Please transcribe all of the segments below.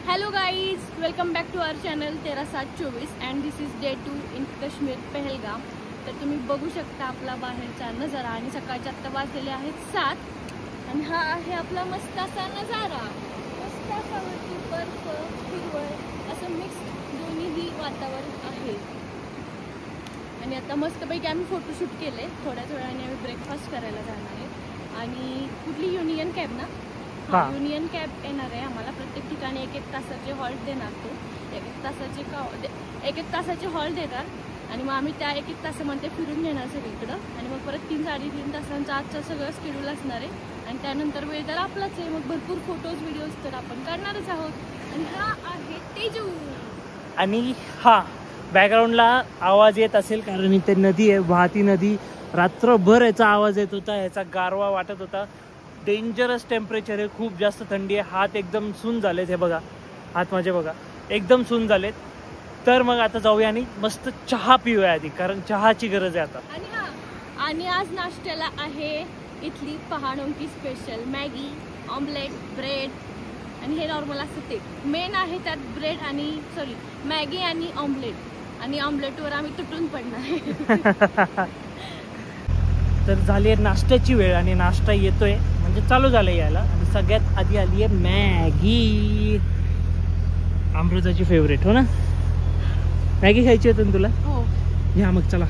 Hello guys, welcome back to our channel 13/7/24 and this is day 2 in Kashmir Pahalgam. तर तुम्ही बघू शकता आपला बाहेरचा नजारा आणि सकाळचे आता वाजलेले आहेत 7 आणि हा आहे आपला मस्त असा नजारा. मस्त असा वरती बर्फ हिरवळ असं मिक्स दोन्हीही वातावरण आहे. आणि आता मस्तपैकी आम्ही फोटोशूट केले. थोड्याच वेळाने आम्ही ब्रेकफास्ट करायला जाणार आहे. आणि कुठली युनियन कॅब ना, युनियन कॅब येणार आहे आम्हाला. प्रत्येक ठिकाणी एक तासाचे हॉल्ट देणार. तो एक तासाचे हॉल्ट देणार आणि मग आम्ही त्या एक तासामध्ये फिरून घेणार सगळीकडं. आणि मग परत 3-3.5 तासांचं आजचं सगळं शेड्यूल असणार आहे. आणि त्यानंतर वेळ तर आपलाच आहे. मग भरपूर फोटोज व्हिडिओज तर आपण करणारच आहोत. आणि हा आहे तेजू. आणि हा बॅकग्राऊंडला आवाज येत असेल कारण इथे नदी आहे, वाहती नदी. रात्रभर याचा आवाज येत होता, याचा गारवा वाटत होता. डेंजरस टेम्परेचर आहे, खूप जास्त थंडी आहे. हात एकदम सून झालेत. हे बघा हात माझे बघा एकदम सून झालेत. तर मग आता जाऊया आणि मस्त चहा पिऊया आधी, कारण चहाची गरज आहे आता. आणि आज नाश्त्याला आहे इथली पहाडों की स्पेशल मॅगी, ऑमलेट, ब्रेड. आणि हे नॉर्मल असतं ते मेन आहे. त्यात ब्रेड आणि मॅगी आणि ऑमलेट. आणि ऑमलेटवर आम्ही तुटून पडणार. तर झाली आहे नाश्त्याची वेळ आणि नाश्ता येतोय म्हणजे चालू झालं यायला. आणि सगळ्यात आधी आली आहे मॅगी, अमृताची फेवरेट. हो ना, मॅगी खायची होती ना तुला? हो. घ्या मग चला.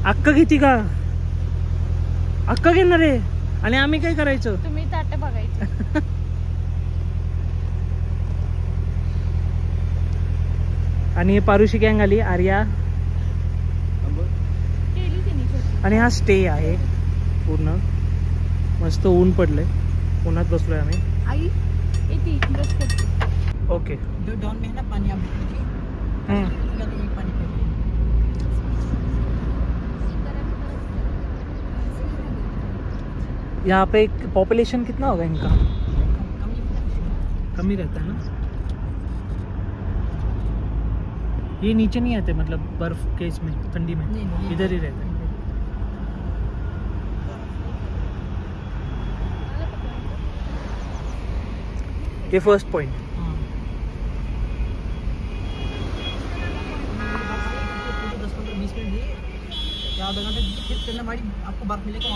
अक्का घेती का? अक्का घेणार आहे आणि आम्ही काय करायचं? तुम्ही ताट बघायचं. आणि पारुशी गँग आली, आर्या. आणि हा स्टे आहे पूर्ण. मस्त ऊन पडलंय, उन्हात बसलोय आम्ही. आई येते ब्रश करते. ओके. यहाँ पे पॉपुलेशन कितना होगा इनका? कम ही रहता है ना. ये नीचे नहीं आते मतलब बर्फ के इसमें ठंडी में? नहीं, इधर ही रहते हैं. ये फर्स्ट पॉइंट. आपको बर्फ मिलेगा.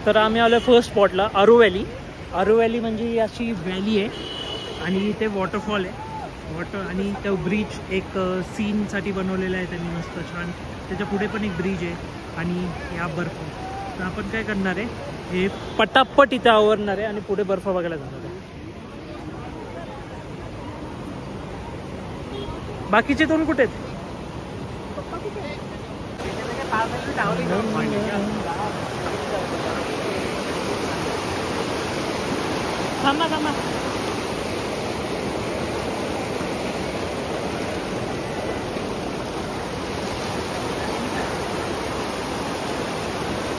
तर आम्ही आलो फर्स्ट स्पॉटला, अरू व्हॅली. अरू व्हॅली म्हणजे ही अशी व्हॅली आहे आणि इथे वॉटरफॉल आहे. आणि तो ब्रिज एक सीनसाठी बनवलेला आहे त्यांनी मस्त छान. त्याच्या पुढे पण एक ब्रिज आहे आणि या बर्फ. तर आपण काय करणार आहे, हे पटापट इथे आवरणार आहे आणि पुढे बर्फ बघायला जाणार आहे. बाकीचे दोन कुठे आहेत? थांबा थांबा.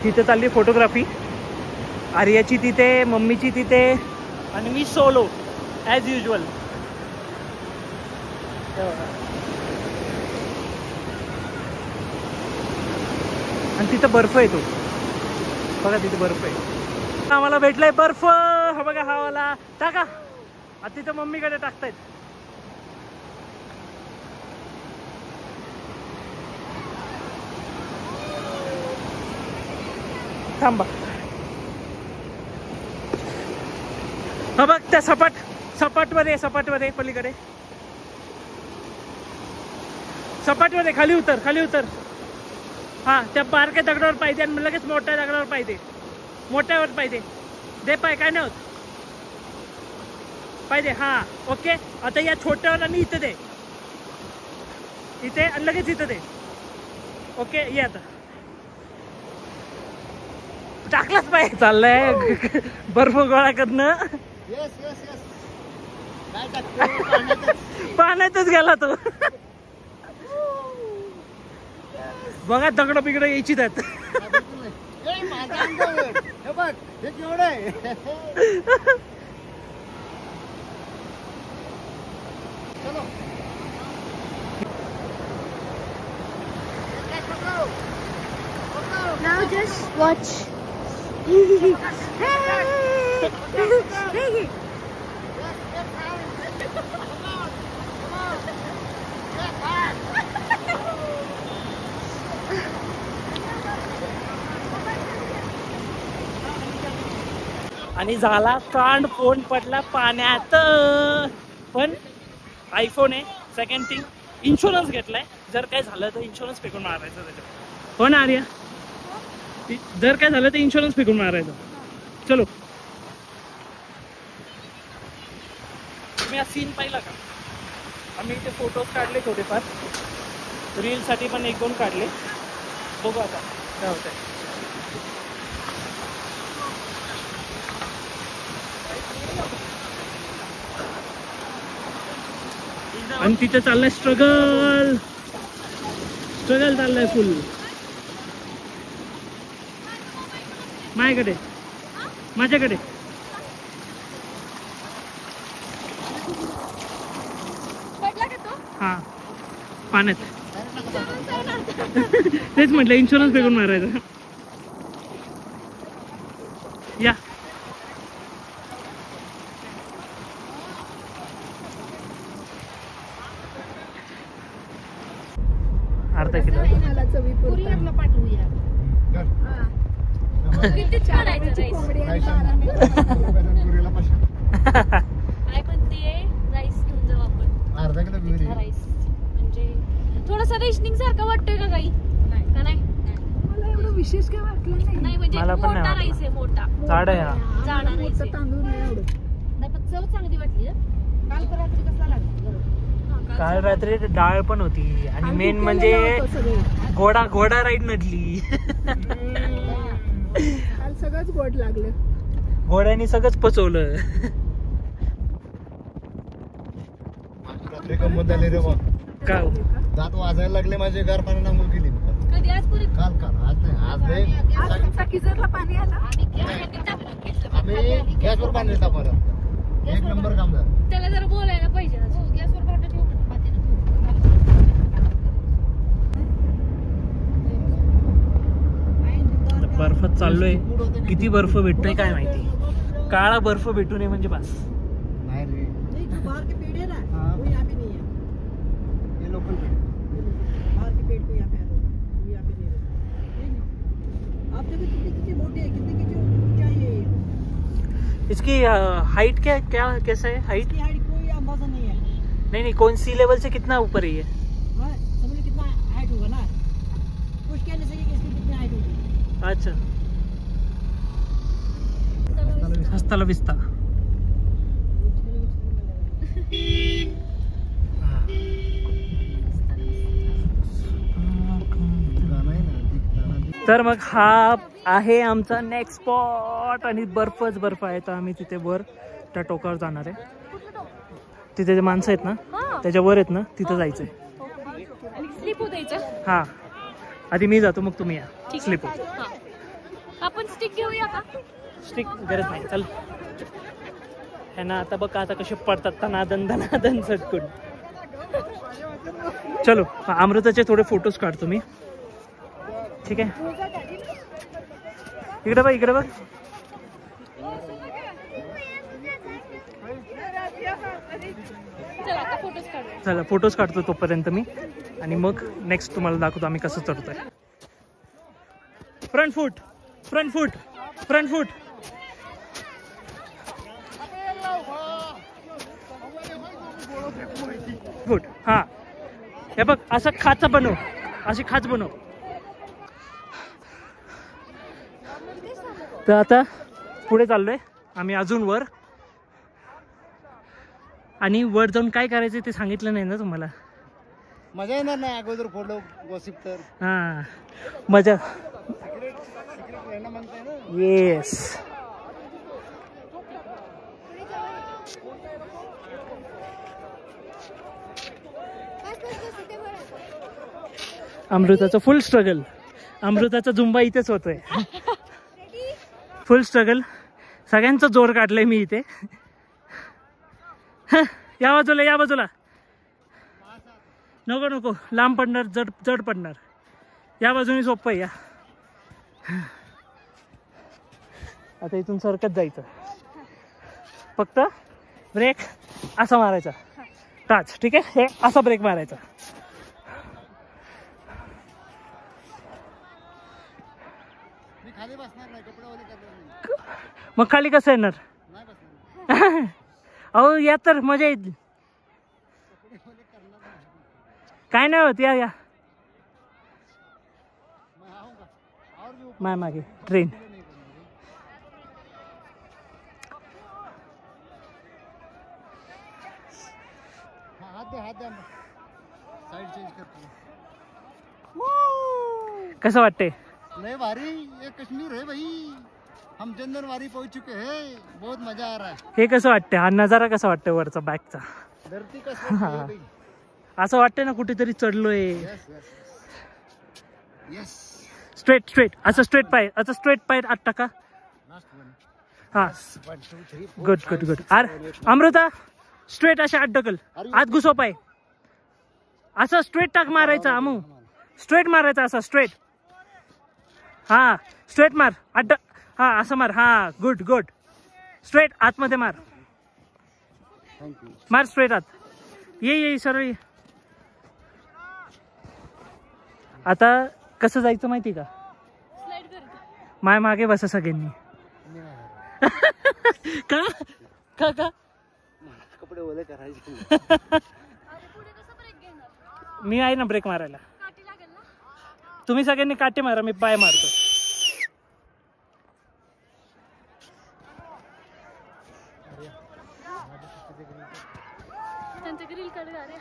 तिथे चालली फोटोग्राफी. आर्याची तिथे, मम्मीची तिथे आणि मी सोलो ॲज युजल. आणि तिथं बर्फ आहे, तो बघा तिथे बर्फ आहे. आम्हाला भेटलाय बर्फ. हा बघा, हा वाला टाका. आता तिथं मम्मीकडे टाकतायत. थांबा. हा बघ त्या सपाटवर आहे पलीकडे. सपाटवर आहे. खाली उतर. हा त्या बारक्या दगडावर पाहिजे आणि लगेच मोठ्या दगडावर पाहिजे. मोठ्यावर पाहिजे. दे पाय, काय नाही होत. पाहिजे. हा ओके. आता या छोट्यावर आणि इथे दे. इथे आणि लगेच इथं दे. ओके, ये आता टाकलाच पाहिजे. चाललंय बर्फ गोळा करणं. पाण्यातच गेला तो. बघा दगड बिगड यायची त्यात. Now just watch आणि झाला कांड, फोन पडला पाण्यात. पण आयफोन आहे. सेकंड थिंग, इन्शुरन्स घेतलाय. जर काय झालं तर इन्शुरन्स फेकून मारायचं त्याच्यावर. हो ना आर्या? जर काय झालं तर इन्शुरन्स फेकून मारायचं. चलो. तुम्ही हा सीन पाहिला का? आम्ही इथे फोटोज काढले थोडेफार, रीलसाठी पण 1-2 काढले. बघू आता काय होतंय. आणि तिथे चाललंय स्ट्रगल चाललंय फुल. माझ्याकडे हा पाण्यात. तेच म्हटलं इन्शुरन्स फेकून मारायचं. या अर्धा किलो किती छान आहे राईस. काय म्हणते राईस घेऊन जाऊ आपण. अर्धा किलो राईस म्हणजे थोडासा रेशनिंग सारखा वाटतोय का काही? का नाही? मला एवढं विशेष काय वाटलं नाही म्हणजे मला पण नाही मोठा वाटलं. राईस आहे, मोठा झाड आहे हा. जाडा राईस आहे. तांदूळ नाही आवडत. नाही पण चव चांगली वाटली. काल रात्री कसला लागला? काल रात्री डाळ पण होती. आणि मेन म्हणजे घोडा राईड नडली. काल सगळंच गोड लागलं. घोड्याने सगळंच पचवलं. रात्री गंमत झाली रे बा. का दात वाजायला लागले माझे, गार पाण्याने आंघोळ केली. कधी आज पुरी काल आज नाही, आज नाही. आज तुमचा किजरला पाणी आलं. आम्ही गॅसवर पाणी तापवलं. 1 नंबर काम झालं. त्याला जरा बोलायला पाहिजे. गॅसवर भांडं ठेवू. बर्फात चाललोय. किती बर्फ भेटतोय काय माहिती. काळा बर्फ भेटू नये म्हणजे बस. नाही रे, बाहर के पेड़ है ना, वो यहाँ पे नहीं है. हे लोकल बाहर के पेड़ को यहाँ पे वो यहाँ पे नहीं है. आप देखो कितने मोटे हैं, कितने की जो ऊंचाई है. इसकी हाइट क्या कैसा है हाइट? इसकी हाइट कोई अंदाजा नहीं है. नहीं कौन सी लेवल से कितना ऊपर है ये? हाँ, समझ लो कितना हाइट होगा ना. कुछ कह नहीं सके कि इसकी कितनी हाइट होगी. अच्छा. हस्ता ला विस्ता. तर मग हा आहे आमचा नेक्स्ट स्पॉट. आणि बर्फच बर्फ आहे. तर आम्ही तिथे वर त्या टोकावर जाणार आहे. तिथे जे माणसं आहेत ना त्याच्या वर आहेत ना, तिथं जायचंय. स्लिप होऊ द्यायचं. हा आधी मी जातो, मग तुम्ही या. स्लिप हो. आपण स्टिक घेऊया का? स्टिक गरज नाही. चल हे ना. आता बघा आता कसे पडतात धनादन सटकून. चलो अमृताचे थोडे फोटोज काढतो मी. ठीक आहे. इकडे बघ चला फोटोज काढतो तोपर्यंत मी. आणि मग नेक्स्ट तुम्हाला दाखवतो आम्ही कसं चढतोय. फ्रंट फूट हा. हे बघ असं खाच बनव. तर आता पुढे चाललोय आम्ही अजून वर. आणि वर जाऊन काय करायचं ते सांगितलं नाही ना तुम्हाला. मजा येणार नाही अगोदर फोटो गॉसिप तर. हा मजा. येस. अमृताचं फुल स्ट्रगल. अमृताचा झुंबा इथेच होतोय. Full struggle. सगळ्यांचा जोर काढलाय मी इथे. या बाजूला नको लांब पडणार, जड पडणार. या बाजूने सोपं आहे. या आता इथून सरकत जायचं. फक्त ब्रेक असा मारायचा टाच. ठीक आहे, हे असा ब्रेक मारायचा. मी खाली बसणार नाही, कपडे ओले करणार नाही. मग खाली कसं येणार? नाही बसणार. अहो या तर मजा येईल. काय नाही होत, या मैं आऊंगा. और भी ऊपर माय मागे ट्रेन. नहीं करूंगी. हाँ, हाथ दे साइड चेंज करते. कसं वाटतंय? नहीं भारी, ये कश्मीर है भाई. हम चंदनवारी पहुंच चुके हैं. बहुत मजा आ रहा है. हे कसं वाटतंय? हा नजारा कसा वाटतंय वरचा बॅकचा? धरती का स्पर्श है भाई. असं वाटतंय ना कुठेतरी चढलोय. Yes yes yes. Straight straight असं स्ट्रेट पाय, असं स्ट्रेट पाय आत टाका. Last one. हा 1 2 3 4. Good good good. अरे अमृता स्ट्रेट अशा आत ढकल, आत घुसव पाय. असं स्ट्रेट टाक मारायचा अमू. स्ट्रेट मारायचा असा स्ट्रेट. हा स्ट्रेट मार. हा असं मार. हा गुड गुड. स्ट्रेट आतमध्ये मार. Thank you. मार स्ट्रेट आत. ये सरळ ये. आता कसं जायचं माहिती का? स्लाइड कर. माय मागे बसा सगळ्यांनी. का का का? कपडे ओले करायचे. अरे पुढे कसं ब्रेक घेणार? मी आहे ना ब्रेक मारायला. काठी लागेल ना. तुम्ही सगळ्यांनी काटे मारा, मी पाय मारतो. त्यांचं ग्रिल कडे अरे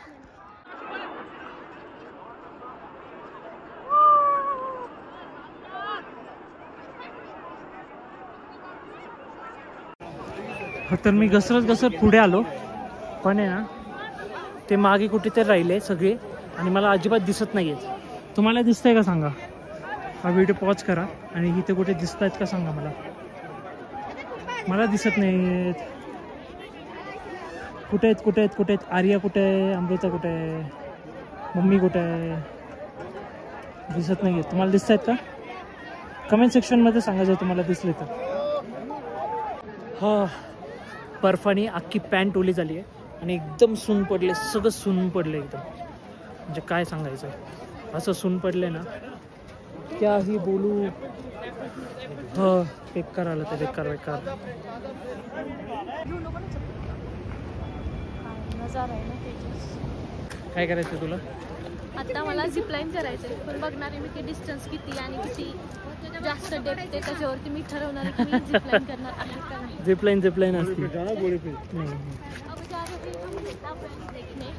तर मी घसरत पुढे आलो, पण आहे ना ते मागे कुठेतरी राहिले सगळे आणि मला अजिबात दिसत नाहीयेत. तुम्हाला दिसतंय का सांगा? हा व्हिडिओ पॉज करा आणि इथे कुठे दिसत आहेत का सांगा मला. मला दिसत नाहीत. कुठे आहेत? आर्या कुठे आहे? अमृता कुठे आहे? मम्मी कुठे आहे? दिसत नाही आहेत. तुम्हाला दिसत आहेत का? कमेंट सेक्शनमध्ये सांगा जर तुम्हाला दिसले तर. हा बर्फाने अख्खी पॅन्ट ओली झाली आहे आणि एकदम सून पडले, सगळं सून पडले एकदम. म्हणजे काय सांगायचं, असं सून पडले ना क्याही बोलू. हा बेकार आलं ते, बेकार. नजारा आहे ना त्याच्यात. काय करायचं तुला? आता मला झिपलाईन करायचंय, पण बघणार आहे मी ते डिस्टन्स किती आणि किती जास्त डेप्थ आहे त्याच्यावरती मी ठरवणार आहे की मी झिपलाईन करणार आहे का नाही. झिपलाईन असते नाही.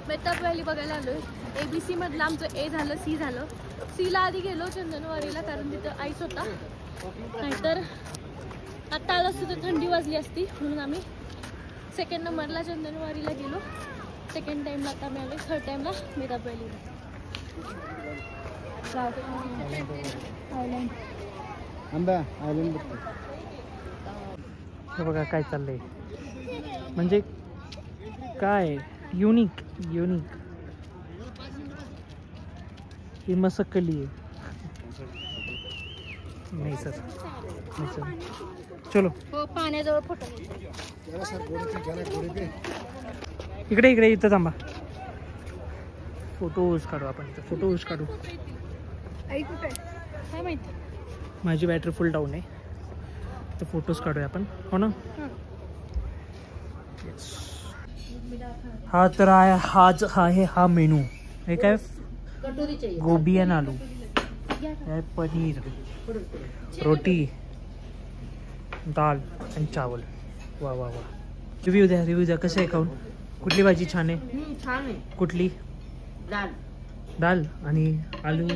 मेहताब व्हॅली बघायला आलोय. ABC मधलं आमचं A झालं, C झालं. C ला आधी गेलो चंदनवारीला, कारण तिथं आईस होता. नाहीतर आता आलं असतं तर थंडी वाजली असती, म्हणून आम्ही सेकंड नंबरला चंदनवारीला गेलो. सेकंड टाइमला आता मी आले, थर्ड टाइमला मेहताब व्हॅलीला. आयलंड. हे बघा काय चाललंय, म्हणजे काय युनिक. ही मसकली आहे. नाही सर. चलो हो, पाण्याजवळ फोटो. इकडे इथं थांबा. फोटोज काढू आपण. फोटोज काढू. आई कुठे काय माहिती. माझी बॅटरी फुल डाऊन आहे, तर फोटोज काढूया आपण, हो ना. हा तर आहे हा मेनू. हे काय? गोभी आणि आलू, पनीर, रोटी, दाल आणि चावल. वा. रिव्ह्यू द्या कसं आहे खाऊन. कुठली भाजी छान आहे? छान आहे. कुठली? दाल आणि आलू.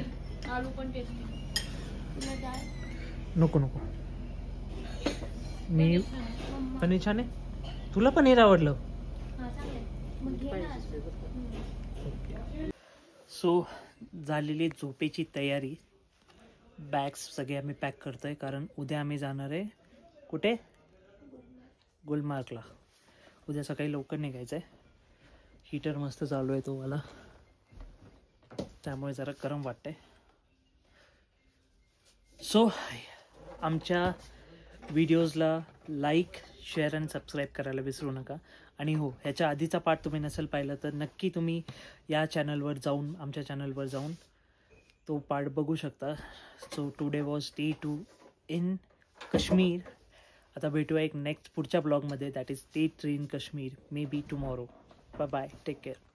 आलू पण टेस्टी. नको मी पनीर छान आहे. तुला पनीर आवडलं? सो झालेली झोपेची तयारी. बॅग्स सगळे आम्ही पॅक करतोय, कारण उद्या आम्ही जाणार आहे कुठे? गुलमार्गला. उद्या सकाळी लवकर निघायचं आहे. हीटर मस्त चालू आहे तो वाला, त्यामुळे जरा गरम वाटतंय. सो आमच्या व्हिडिओजला लाईक शेअर आणि सबस्क्राईब करायला विसरू नका. आणि हो, ह्याच्या आधीचा पार्ट तुम्ही नसेल पाहिलं तर नक्की तुम्ही या चॅनलवर जाऊन, आमच्या चॅनलवर जाऊन तो पार्ट बघू शकता. So today was day 2 in Kashmir. आता भेटूया एक नेक्स्ट पुढच्या ब्लॉगमध्ये, that is day 3 in Kashmir, may be tomorrow. Bye bye, take care.